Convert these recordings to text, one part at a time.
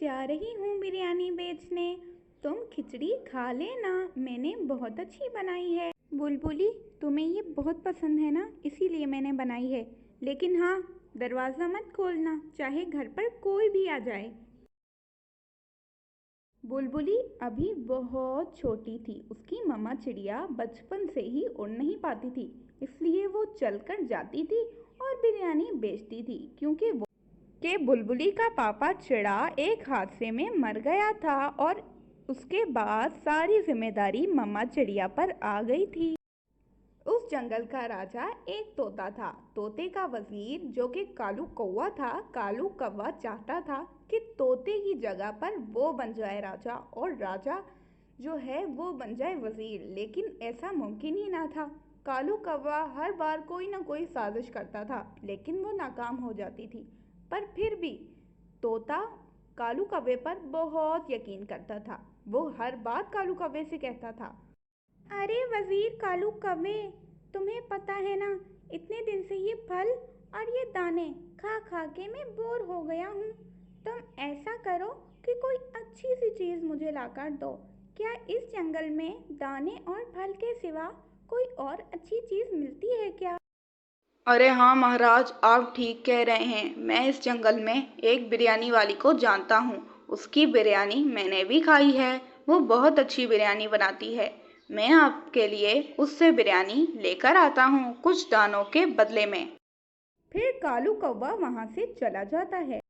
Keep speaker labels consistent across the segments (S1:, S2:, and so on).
S1: जा रही हूँ बिरयानी बेचने। तुम खिचड़ी खा लेना, मैंने बहुत अच्छी बनाई है। बुलबुली, तुम्हें ये बहुत पसंद है ना, इसीलिए मैंने बनाई है। लेकिन हाँ, दरवाज़ा मत खोलना, चाहे घर पर कोई भी आ जाए। बुलबुली अभी बहुत छोटी थी। उसकी मम्मा चिड़िया बचपन से ही उड़ नहीं पाती थी, इसलिए वो चलकर जाती थी और बिरयानी बेचती थी, क्योंकि वो कि बुलबुली का पापा चिड़ा एक हादसे में मर गया था और उसके बाद सारी जिम्मेदारी मम्मा चिड़िया पर आ गई थी। उस जंगल का राजा एक तोता था। तोते का वजीर जो कि कालू कौवा था, कालू कौवा चाहता था कि तोते की जगह पर वो बन जाए राजा और राजा जो है वो बन जाए वजीर, लेकिन ऐसा मुमकिन ही ना था। कालू कौवा हर बार कोई ना कोई साजिश करता था, लेकिन वो नाकाम हो जाती थी। पर फिर भी तोता कालू कौवे पर बहुत यकीन करता था। वो हर बात कालू कौवे से कहता था, अरे वजीर कालू कौवे, तुम्हें पता है ना, इतने दिन से ये फल और ये दाने खा खा के मैं बोर हो गया हूँ। तुम ऐसा करो कि कोई अच्छी सी चीज़ मुझे लाकर दो। क्या इस जंगल में दाने और फल के सिवा कोई और अच्छी चीज़ मिलती है क्या?
S2: अरे हाँ महाराज, आप ठीक कह रहे हैं। मैं इस जंगल में एक बिरयानी वाली को जानता हूँ। उसकी बिरयानी मैंने भी खाई है। वो बहुत अच्छी बिरयानी बनाती है। मैं आपके लिए उससे बिरयानी लेकर आता हूँ कुछ दानों के बदले में।
S1: फिर कालू कौवा वहाँ से चला जाता है।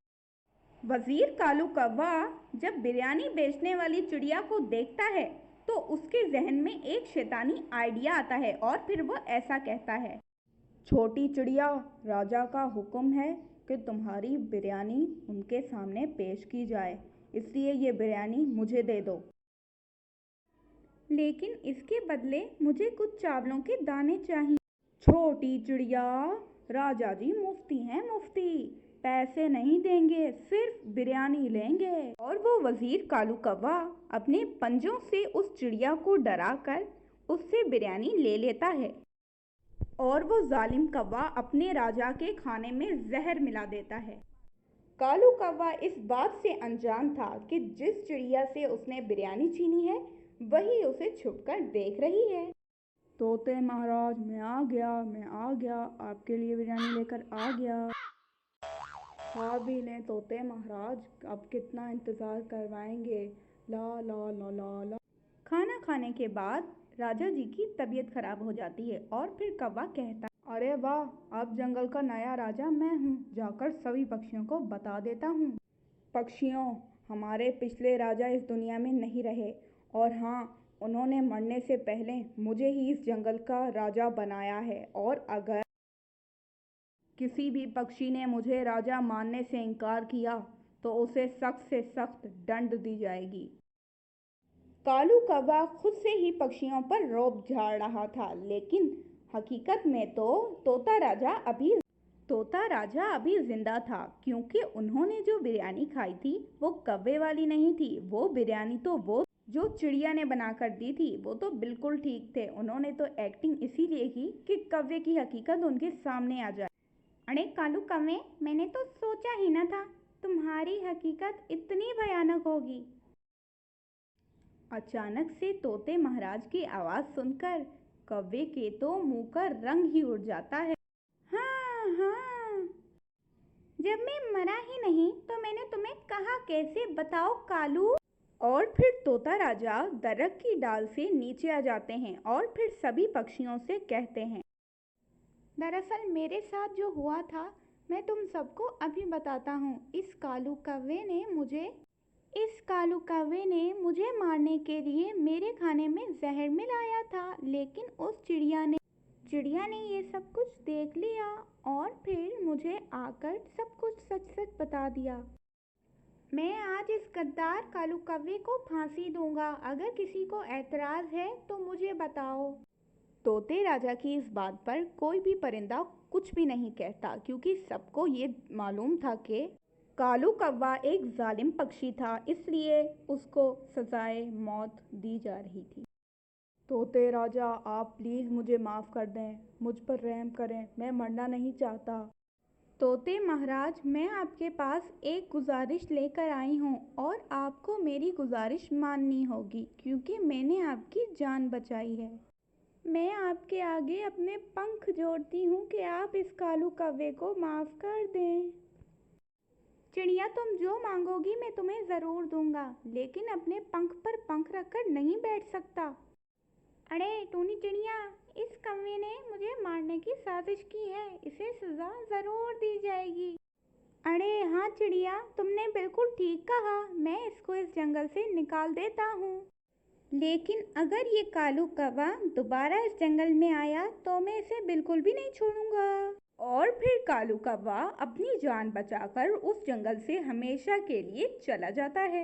S1: वजीर कालू कौवा जब बिरयानी बेचने वाली चिड़िया को देखता है तो उसके जहन में एक शैतानी आइडिया आता है और फिर वो ऐसा कहता है, छोटी चिड़िया, राजा का हुक्म है कि तुम्हारी बिरयानी उनके सामने पेश की जाए, इसलिए ये बिरयानी मुझे दे दो। लेकिन इसके बदले मुझे कुछ चावलों के दाने चाहिए। छोटी चिड़िया, राजा जी मुफ्ती हैं मुफ्ती, पैसे नहीं देंगे, सिर्फ बिरयानी लेंगे। और वो वजीर कालू कौवा अपने पंजों से उस चिड़िया को डराकर उससे बिरयानी ले लेता है और वो जालिम कौवा अपने राजा के खाने में जहर मिला देता है। कालू कौवा इस बात से अनजान था कि जिस चिड़िया से उसने बिरयानी छीनी है वही उसे छुपकर देख रही है। तोते महाराज, मैं आ गया, आपके लिए बिरयानी लेकर आ गया। खा भी लें तोते महाराज, अब कितना इंतज़ार करवाएंगे। ला ला ला ला ला। खाना खाने के बाद राजा जी की तबीयत खराब हो जाती है और फिर कौवा कहता, अरे वाह, अब जंगल का नया राजा मैं हूँ, जाकर सभी पक्षियों को बता देता हूँ। पक्षियों, हमारे पिछले राजा इस दुनिया में नहीं रहे और हाँ, उन्होंने मरने से पहले मुझे ही इस जंगल का राजा बनाया है और अगर किसी भी पक्षी ने मुझे राजा मानने से इनकार किया तो उसे सख्त से सख्त दंड दी जाएगी। कालू कौवा खुद से ही पक्षियों पर रौब झाड़ रहा था, लेकिन हकीकत में तो तोता राजा अभी तोता राजा अभी जिंदा था, क्योंकि उन्होंने जो बिरयानी खाई थी वो कौवे वाली नहीं थी। वो बिरयानी तो वो जो चिड़िया ने बनाकर दी थी वो तो बिल्कुल ठीक थे। उन्होंने तो एक्टिंग इसीलिए की कि कौवे की हकीकत उनके सामने आ जाए। अरे कालू कौवे, मैंने तो सोचा ही ना था तुम्हारी हकीकत इतनी भयानक होगी। अचानक से तोते महाराज की आवाज़ सुनकर कौवे के तो मुंह का रंग ही उड़ जाता है। हाँ हाँ, जब मैं मरा ही नहीं तो मैंने तुम्हें कहा कैसे, बताओ कालू। और फिर तोता राजा दरख्त की डाल से नीचे आ जाते हैं और फिर सभी पक्षियों से कहते हैं, दरअसल मेरे साथ जो हुआ था मैं तुम सबको अभी बताता हूँ। इस कालू कौवे ने मुझे मारने के लिए मेरे खाने में जहर मिलाया था, लेकिन उस चिड़िया ने ये सब कुछ देख लिया और फिर मुझे आकर सब कुछ सच सच बता दिया। मैं आज इस गद्दार कालू कौवे को फांसी दूंगा। अगर किसी को एतराज़ है तो मुझे बताओ। तोते राजा की इस बात पर कोई भी परिंदा कुछ भी नहीं कहता, क्योंकि सबको ये मालूम था कि कालू कौवा एक जालिम पक्षी था, इसलिए उसको सजाए मौत दी जा रही थी। तोते राजा, आप प्लीज़ मुझे माफ़ कर दें, मुझ पर रहम करें, मैं मरना नहीं चाहता। तोते महाराज, मैं आपके पास एक गुजारिश लेकर आई हूँ और आपको मेरी गुजारिश माननी होगी क्योंकि मैंने आपकी जान बचाई है। मैं आपके आगे अपने पंख जोड़ती हूँ कि आप इस कालू कौवे को माफ़ कर दें। चिड़िया, तुम जो मांगोगी मैं तुम्हें ज़रूर दूंगा, लेकिन अपने पंख पर पंख रखकर नहीं बैठ सकता। अरे टूनी चिड़िया, इस कौवे ने मुझे मारने की साजिश की है, इसे सज़ा ज़रूर दी जाएगी। अरे हाँ चिड़िया, तुमने बिल्कुल ठीक कहा, मैं इसको इस जंगल से निकाल देता हूँ। लेकिन अगर ये कालू कौवा दोबारा इस जंगल में आया तो मैं इसे बिल्कुल भी नहीं छोड़ूंगा। और फिर कालू कौवा अपनी जान बचाकर उस जंगल से हमेशा के लिए चला जाता है।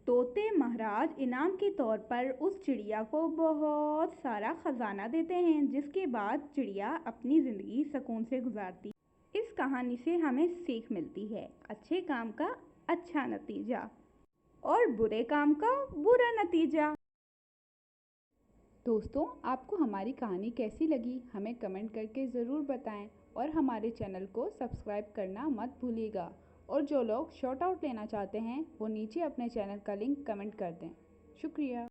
S1: तोते महाराज इनाम के तौर पर उस चिड़िया को बहुत सारा खजाना देते हैं, जिसके बाद चिड़िया अपनी ज़िंदगी सुकून से गुजारती। इस कहानी से हमें सीख मिलती है, अच्छे काम का अच्छा नतीजा और बुरे काम का बुरा नतीजा। दोस्तों, आपको हमारी कहानी कैसी लगी हमें कमेंट करके ज़रूर बताएं और हमारे चैनल को सब्सक्राइब करना मत भूलिएगा। और जो लोग शॉर्ट आउट लेना चाहते हैं वो नीचे अपने चैनल का लिंक कमेंट कर दें। शुक्रिया।